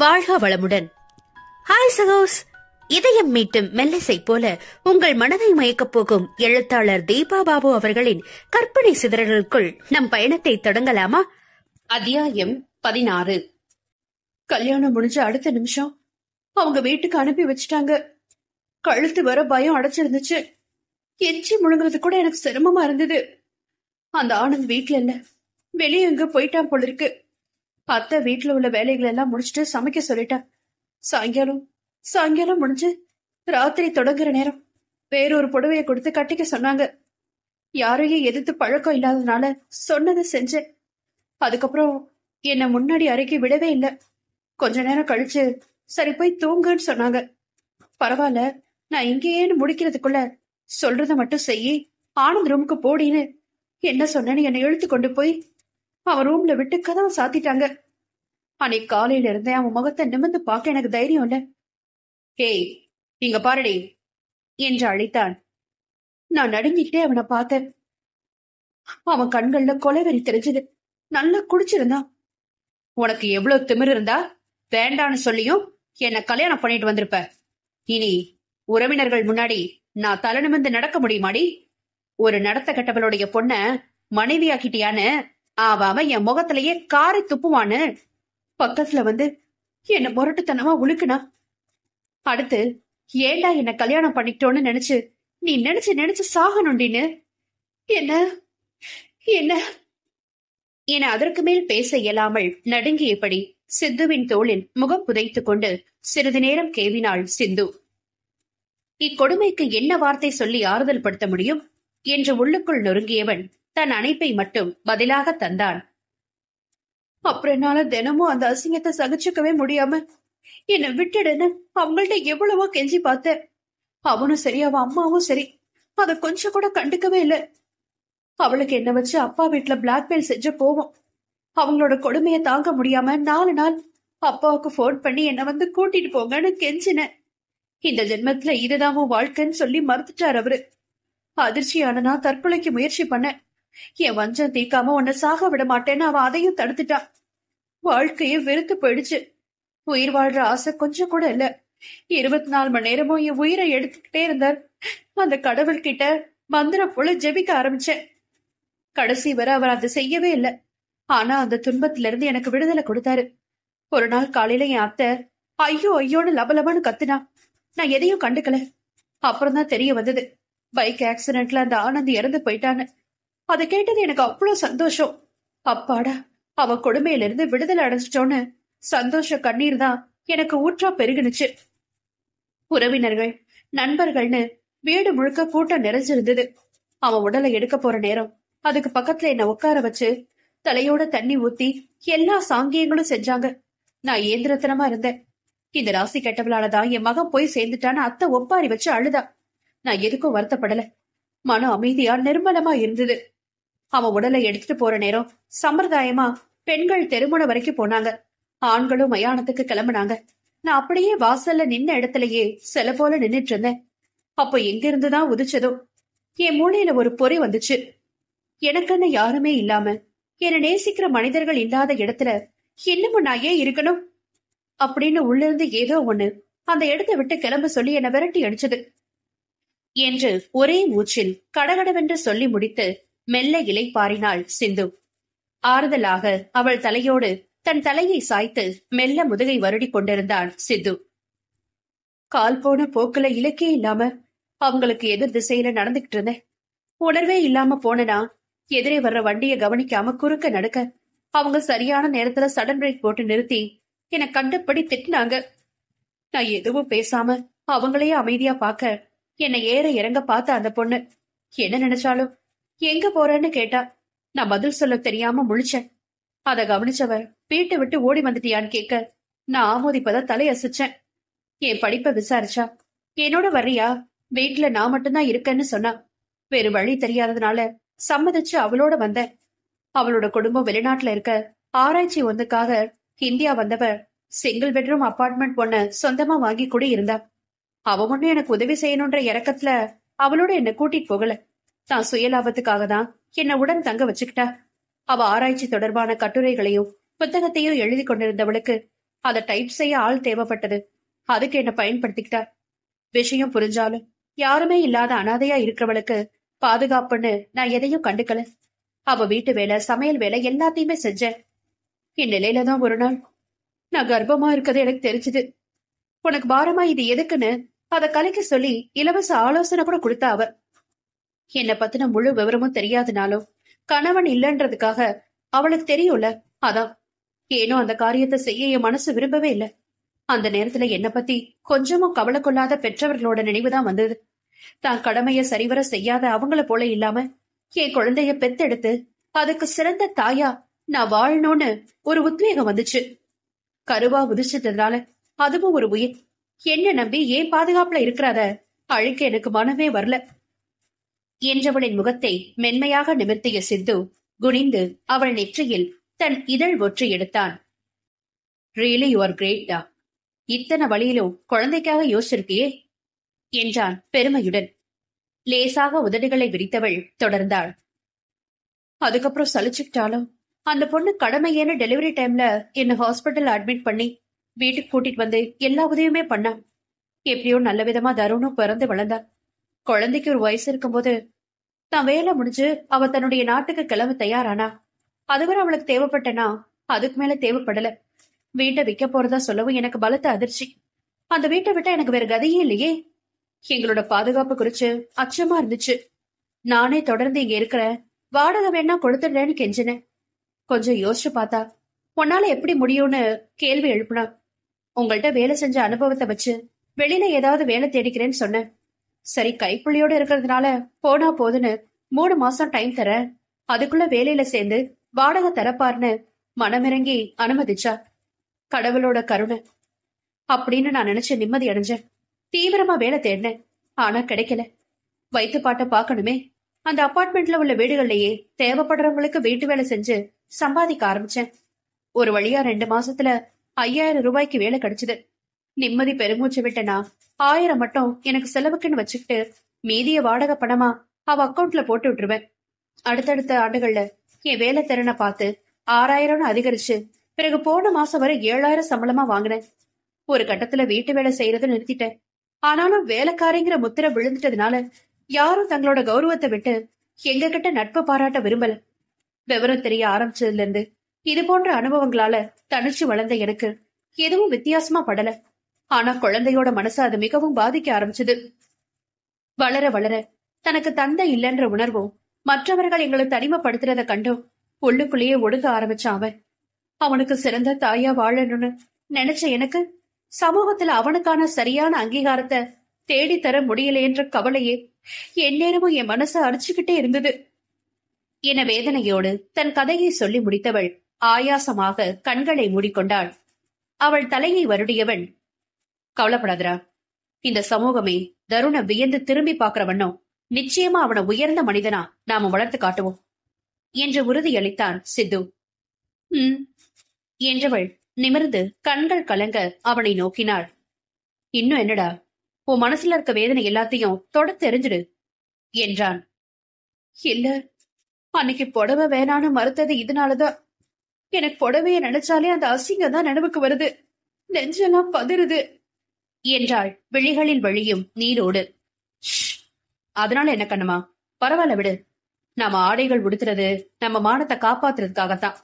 வாழ்க வளமுடன். ஹாய் சகோஸ். இதயம் மீட்டும் மெல்லிசை போல உங்கள் மனதை மயக்கப் போகும் எழுத்தாளர் தீபா பாபு அவர்களின் கற்பனை சிதறல்களுக்குள் நம் பயணத்தை தொடங்கலாமா? அத்தியாயம் 16. கல்யாணம் முடிஞ்ச அடுத்த நிமிஷம் அவங்க வீட்டுக்கு அனுப்பி வச்சுட்டாங்க. கழுத்து வர பயம் அடைச்சிருந்துச்சு. எச்சி முழுங்குறது கூட எனக்கு சிரமமா இருந்தது. அந்த ஆனந்த் வீட்டுல இல்ல, வெளியே எங்க போயிட்டான் போல இருக்கு. அத்தை வீட்டுல உள்ள வேலைகள் எல்லாம் முடிச்சுட்டு சமைக்க சொல்லிட்டா. சாயங்காலம் முடிஞ்சு ராத்திரி தொடங்குற நேரம் வேறொரு புடவைய கொடுத்து கட்டிக்க சொன்னாங்க. யாரையும் எதிர்த்து பழக்கம் இல்லாததுனால சொன்னதை செஞ்சேன். அதுக்கப்புறம் என்ன முன்னாடி அறைக்கு விடவே இல்லை. கொஞ்ச நேரம் கழிச்சு சரி போய் தூங்குன்னு சொன்னாங்க. பரவாயில்ல, நான் இங்கேயேன்னு முடிக்கிறதுக்குள்ள சொல்றத மட்டும் செய்யி ஆனந்த் ரூமுக்கு போடின்னு என்ன சொன்னேன்னு என்னை இழுத்து கொண்டு போய் அவன் ரூம்ல விட்டு கதவை சாத்திட்டாங்க. அன்னைக்கு காலையில இருந்தே அவன் முகத்தை நிமிர்ந்து பார்க்க எனக்கு தைரியம் இல்ல. ஏய், இங்க பாருடி என்று அழைத்தான். நான் நடுங்கிக்கிட்டே அவனை பார்த்தேன். அவன் கண்கள்ல கொலைவெறி தெரிஞ்சது. நல்லா குடிச்சிருந்தான். உனக்கு எவ்வளவு திமிரு இருந்தா வேண்டான்னு சொல்லியும் என்ன கல்யாணம் பண்ணிட்டு வந்திருப்ப. இனி உறவினர்கள் முன்னாடி நான் தலை நிமிர்ந்து நடக்க முடியுமாடி? ஒரு நடத்த கட்டவளுடைய பொண்ண மனைவியாக்கிட்டியான்னு அவன் என் முகத்திலேயே காரை துப்புவான்னு பக்கத்துல வந்து என்ன முரட்டுத்தனமா உழுக்குனா. அடுத்து ஏண்டா என்ன கல்யாணம் பண்ணிட்டோன்னு நினைச்சு நீ நினைச்சு சாகணுண்டின்னு என்ன என்ன என அதற்கு மேல் பேச இயலாமல் நடுங்கியபடி சித்துவின் தோளில் முகம் புதைத்துக் கொண்டு சிறிது நேரம் கேவினாள் சிந்து. இக்கொடுமைக்கு என்ன வார்த்தை சொல்லி ஆறுதல் படுத்த முடியும் என்று உள்ளுக்குள் நொறுங்கியவன் தன் அணைப்பை மட்டும் பதிலாக தந்தான். அப்புறம் என்னால தினமும் அந்த அசிங்கத்தை சகிச்சுக்கவே முடியாம என்னை விட்டுடுன்னு அவங்கள்ட்ட எவ்வளவோ கெஞ்சி பார்த்தேன். அவனும் சரி, அவன் அம்மாவும் சரி, அத கொஞ்சம் கூட கண்டுக்கவே இல்லை. அவளுக்கு என்ன வச்சு அப்பா வீட்டுல பிளாக்மெயில் செஞ்ச போவோம். அவங்களோட கொடுமையை தாங்க முடியாம 4 நாள் அப்பாவுக்கு போன் பண்ணி என்ன வந்து கூட்டிட்டு போங்கன்னு கெஞ்சின. இந்த ஜென்மத்துல இதுதான் வாழ்க்கைன்னு சொல்லி மறுத்துட்டார் அவரு. அதிர்ச்சியான நான் தற்கொலைக்கு முயற்சி பண்ண. என் வஞ்சம் தீக்காம உன்னை சாக விட மாட்டேன்னு அவன் அதையும் தடுத்துட்டான். வாழ்க்கையே வெறுத்து போயிடுச்சு. உயிர் வாழ்ற ஆசை கொஞ்சம் கூட இல்ல. 24 மணி நேரமும் என் உயிரை எடுத்துக்கிட்டே இருந்தார். அந்த கடவுள்கிட்ட மந்திரம் போல ஜெபிக்க ஆரம்பிச்சேன். கடைசி வரை அவர் அதை செய்யவே இல்லை. ஆனா அந்த துன்பத்துல இருந்து எனக்கு விடுதலை கொடுத்தாரு. ஒரு நாள் காலையில என் அத்தை ஐயோ ஐயோன்னு லபலபான்னு கத்துனா. நான் எதையும் கண்டுக்கல. அப்புறம் தான் தெரிய வந்தது, பைக் ஆக்சிடென்ட்ல அந்த ஆனந்த் இறந்து போயிட்டான்னு. அதை கேட்டது எனக்கு அவ்வளவு சந்தோஷம். அப்பாடா, அவ கொடுமையில இருந்து விடுதலை அடைஞ்சிட்டோன்னு சந்தோஷ கண்ணீர் தான் எனக்கு ஊற்றா பெருகினுச்சு. உறவினர்கள், நண்பர்கள்னு வீடு முழுக்க கூட்டம் நிறைஞ்சிருந்தது. அவன் உடலை எடுக்க போற நேரம் அதுக்கு பக்கத்துல என்ன உட்கார வச்சு தலையோட தண்ணி ஊத்தி எல்லா சாங்கியங்களும் செஞ்சாங்க. நான் ஏந்திரத்தனமா இருந்தேன். இந்த ராசி கெட்டவளாலதான் என் மகன் போய் சேர்ந்துட்டான்னு அத்தை ஒப்பாரி வச்சு அழுதா. நான் எதுக்கும் வருத்தப்படல. மனம் அமைதியா நிர்மலமா இருந்தது. அவன் உடலை எடுத்துட்டு போற நேரம் சம்பிரதாயமா பெண்கள் தெருமுனை வரைக்கும் போனாங்க. ஆண்களும் மயானத்துக்கு கிளம்புனாங்க. நான் அப்படியே வாசல்ல நின்ன இடத்துலயே சில போல நின்னுட்டு இருந்தேன். அப்போ எங்க இருந்துதான் உதிச்சதோ என் மூளையில ஒரு பொறி வந்துச்சு. எனக்குன்னு யாருமே இல்லாம என்னை நேசிக்கிற மனிதர்கள் இல்லாத இடத்துல இன்னமும் நான் ஏன் இருக்கணும் அப்படின்னு உள்ள இருந்து ஏதோ ஒண்ணு அந்த இடத்தை விட்டு கிளம்ப சொல்லி என்னை விரட்டி அடிச்சது என்று ஒரே மூச்சில் கடகடவென்று சொல்லி முடித்து மெல்ல இலைப்பாரினாள் சிந்து. ஆறுதலாக அவள் தலையோடு தன் தலையை சாய்த்து மெல்ல முதுகை வருடி கொண்டிருந்தான் சித்து. கால் போன போக்குல இலக்கே இல்லாம அவங்களுக்கு எதிர் திசையில நடந்துகிட்டு இருந்தேன். உணர்வே இல்லாம போனனா எதிரே வர்ற வண்டிய கவனிக்காம குறுக்க நடக்க அவங்க சரியான நேரத்துல சடன் பிரேக் போட்டு நிறுத்தி என்னை கண்டபடி திட்டினாங்க. நான் எதுவும் பேசாம அவங்களையே அமைதியா பார்க்க என்னை ஏற இறங்க பார்த்த அந்த பொண்ணு என்ன நினைச்சாலும் எங்க போறேன்னு கேட்டா. நான் பதில் சொல்ல தெரியாம முழிச்சேன். அத கவனிச்சவர் வீட்டை விட்டு ஓடி வந்துட்டியான்னு கேட்க நான் ஆமோதிப்பதா தலையசிச்சேன். என் படிப்பை விசாரிச்சா. என்னோட வர்றியா, வீட்டுல நான் மட்டும்தான் இருக்கேன்னு சொன்னா. வேறு வழி தெரியாததுனால சம்மதிச்சு அவளோட வந்தேன். அவளோட குடும்பம் வெளிநாட்டுல இருக்க ஆராய்ச்சி ஒன்றுக்காக இந்தியா வந்தவ சிங்கிள் பெட்ரூம் அபார்ட்மெண்ட் ஒண்ணு சொந்தமா வாங்கி கூட இருந்தா. அவ ஒண்ணு எனக்கு உதவி செய்யணும்ன்ற இறக்கத்துல அவளோட என்ன கூட்டிட்டு போகல. நான் சுயலாபத்துக்காக தான் என்ன உடன் தங்க வச்சுக்கிட்டா. அவ ஆராய்ச்சி தொடர்பான கட்டுரைகளையும் புத்தகத்தையும் எழுதி கொண்டிருந்தவளுக்கு அதை டைப் செய்ய ஆள் தேவைப்பட்டது. அதுக்கு என்ன பயன்படுத்திக்கிட்டா. விஷயம் புரிஞ்சாலும் யாருமே இல்லாத அனாதையா இருக்கிறவளுக்கு பாதுகாப்புன்னு நான் எதையும் கண்டுக்கல. அவ வீட்டு வேலை, சமையல் வேலை எல்லாத்தையுமே செஞ்சேன். இந்நிலையில தான் ஒரு நாள் நான் கர்ப்பமா இருக்கிறது எனக்கு தெரிஞ்சுது. உனக்கு பாரமா இது எதுக்குன்னு அதை கலைக்க சொல்லி இலவச ஆலோசனை கூட கொடுத்தா அவ. என்னை பத்தின முழு விவரமும் தெரியாதுனாலும் கணவன் இல்லன்றதுக்காக அவளுக்கு தெரியும்ல, அதான் ஏனோ அந்த காரியத்தை செய்ய என் மனசு விரும்பவே இல்லை. அந்த நேரத்துல என்னை பத்தி கொஞ்சமும் கவலை கொள்ளாத பெற்றவர்களோட நினைவுதான் வந்தது. தான் கடமைய சரிவர செய்யாத அவங்கள போல இல்லாம என் குழந்தைய பெத்தெடுத்து அதுக்கு சிறந்த தாயா நான் வாழணும்னு ஒரு உத்வேகம் வந்துச்சு. கருவா உதிச்சதுனால அதுவும் ஒரு உயிர். என்ன நம்பி ஏன் பாதுகாப்புல இருக்கிறாத அழிக்க எனக்கு மனமே வரல என்றவளின் முகத்தை மென்மையாக நிமிர்த்திய சித்து குனிந்து அவள் நெற்றியில் தன் இதழ் ஒற்றி எடுத்தான். ரியலி யூ ஆர் கிரேட்டா. இத்தனை வழியிலும் குழந்தைக்காக யோசிச்சிருக்கியே என்றான் பெருமையுடன். லேசாக உதடுகளை விரித்தவள் தொடர்ந்தாள். அதுக்கப்புறம் சலிச்சுக்கிட்டாலும் அந்த பொண்ணு கடமையேன்னு டெலிவரி டைம்ல என்ன ஹாஸ்பிட்டல் அட்மிட் பண்ணி வீட்டுக்கு கூட்டிட்டு வந்து எல்லா உதவியுமே பண்ணான். எப்படியோ நல்ல விதமா தருணும் பிறந்து வளர்ந்தா. குழந்தைக்கு ஒரு வயசு இருக்கும்போது தான் வேலை முடிஞ்சு அவ தன்னுடைய நாட்டுக்கு கிளம்ப தயாரானா. அதுவரை அவளுக்கு தேவைப்பட்டனா, அதுக்கு மேல தேவைப்படல. வீட்டை விற்க போறதா சொல்லவும் எனக்கு பலத்த அதிர்ச்சி. அந்த வீட்டை விட்டா எனக்கு வேற கதையே இல்லையே. எங்களோட பாதுகாப்பு குறிச்சு அச்சமா இருந்துச்சு. நானே தொடர்ந்து இங்க இருக்கிற, வாடகை வேணா கொடுத்துடுறேன்னு கெஞ்சினேன். கொஞ்சம் யோசிச்சு பார்த்தா உன்னால எப்படி முடியும்னு கேள்வி எழுப்புனா. உங்கள்கிட்ட வேலை செஞ்ச அனுபவத்தை வச்சு வெளியில ஏதாவது வேலை தேடிக்கிறேன்னு சொன்னேன். சரி, கைப்புள்ளியோட இருக்கிறதுனால போனா போதுன்னு 3 மாசம் டைம் தர, அதுக்குள்ள வேலையில சேர்ந்து வாடகை தரப்பாருன்னு மனமிறங்கி அனுமதிச்சா. கடவுளோட கருணை அப்படின்னு நான் நினைச்சு நிம்மதி அடைஞ்சேன். தீவிரமா வேலை தேடினேன், ஆனா கிடைக்கல. வயிற்று பாட்ட பாக்கணுமே. அந்த அபார்ட்மெண்ட்ல உள்ள வீடுகள்லயே தேவைப்படுறவங்களுக்கு வீட்டு வேலை செஞ்சு சம்பாதிக்க ஆரம்பிச்சேன். ஒரு வழியா 2 மாசத்துல 5000 ரூபாய்க்கு வேலை கிடைச்சது. நிம்மதி பெருமூச்சு விட்டனா 1000 மட்டும் எனக்கு செலவுக்குன்னு வச்சுக்கிட்டு மீதிய வாடகை பணமா அவ அக்கௌண்ட்ல போட்டு விட்டுருவேன். அடுத்தடுத்த ஆண்டுகள்ல என் வேலை திறனை பார்த்து 6000 அதிகரிச்சு பிறகு போன மாசம் வரை 7000 சம்பளமா வாங்கினேன். ஒரு கட்டத்துல வீட்டு வேலை செய்யறத நிறுத்திட்டேன். ஆனாலும் வேலைக்காரிங்கிற முத்திரை விழுந்துட்டதுனால யாரும் தங்களோட கௌரவத்தை விட்டு எங்க கிட்ட நட்பு பாராட்ட விரும்பல. விவரம் தெரிய ஆரம்பிச்சதுல இருந்து இது போன்ற அனுபவங்களால தனிச்சு வளர்ந்த எனக்கு எதுவும் வித்தியாசமா படல. ஆனா குழந்தையோட மனசு அது மிகவும் பாதிக்க ஆரம்பிச்சது. வளர வளர தனக்கு தந்தை இல்லைன்ற உணர்வும் மற்றவர்கள் எங்களை தனிமைப்படுத்துறத கண்டும் உள்ளுக்குள்ளேயே ஒடுங்க ஆரம்பிச்சான் அவன். அவனுக்கு சிறந்த தாயா வாழணும்னு நினைச்ச எனக்கு சமூகத்துல அவனுக்கான சரியான அங்கீகாரத்தை தேடித்தர முடியலையென்ற கவலையே எந்நேரமும் என் மனசை அரிச்சுக்கிட்டே இருந்தது என வேதனையோடு தன் கதையை சொல்லி முடித்தவள் ஆயாசமாக கண்களை மூடிக்கொண்டாள். அவள் தலையை வருடியவன், கவலைப்படாதரா, இந்த சமூகமே தருண வியந்து திரும்பி பாக்குறவண்ணோ நிச்சயமா அவனை உயர்ந்த மனிதனா நாம வளர்த்து காட்டுவோம் என்று உறுதியளித்தான் சித்து. என்றவள் நிமிர்ந்து கண்கள் கலங்க அவனை நோக்கினாள். இன்னும் என்னடா, உன் மனசுல இருக்க வேதனை எல்லாத்தையும் தொட தெரிஞ்சிடு என்றான். இல்ல, அன்னைக்கு புடவை வேணான்னு மறுத்தது இதனாலதான். எனக்கு புடவைய நினைச்சாலே அந்த அசிங்கம் தான் நினைவுக்கு வருது. நெஞ்செல்லாம் பதறுது என்றாள் விழிகளில் வழியும் நீரோடு. அதனால என்ன கண்ணுமா, பரவாயில்ல விடு. நம்ம ஆடைகள் உடுத்துறது நம்ம மானத்தை காப்பாத்துறதுக்காகத்தான்.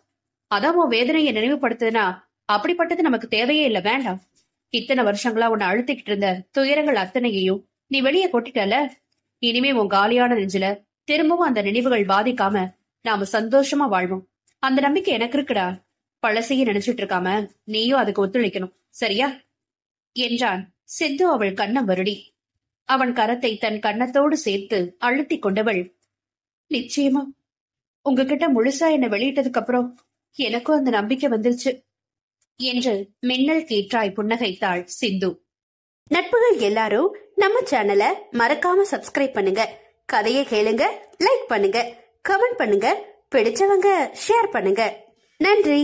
அதான் உன் வேதனையை நினைவுபடுத்துதுன்னா அப்படிப்பட்டது நமக்கு தேவையே இல்ல, வேண்டாம். இத்தனை வருஷங்களா உன்னை அழுத்திக்கிட்டு இருந்த துயரங்கள் அத்தனையையும் நீ வெளியே கொட்டிட்டல. இனிமே உன் காலியான நெஞ்சில திரும்பவும் அந்த நினைவுகள் பாதிக்காம நாம சந்தோஷமா வாழ்வோம். அந்த நம்பிக்கை எனக்கு இருக்குடா. பழசையே நினைச்சிட்டு இருக்காம நீயும் அதுக்கு ஒத்துழைக்கணும், சரியா என்றான் சித்து அவள் கண்ணம் வருடி. அவன் கரத்தை தன் கன்னத்தோடு சேர்த்து அழுத்தி கொண்டவள், நிச்சயமா உங்ககிட்ட முழுசா என்ன வெளியிட்டதுக்கு அப்புறம் எனக்கும் அந்த நம்பிக்கை வந்துருச்சு என்று மின்னல் கீற்றாய் புன்னகைத்தாள் சிந்து. நட்புகள் எல்லாரும் நம்ம சேனலை மறக்காம சப்ஸ்கிரைப் பண்ணுங்க. கதையை கேளுங்க, லைக் பண்ணுங்க, கமெண்ட் பண்ணுங்க, பிடிச்சவங்க ஷேர் பண்ணுங்க. நன்றி.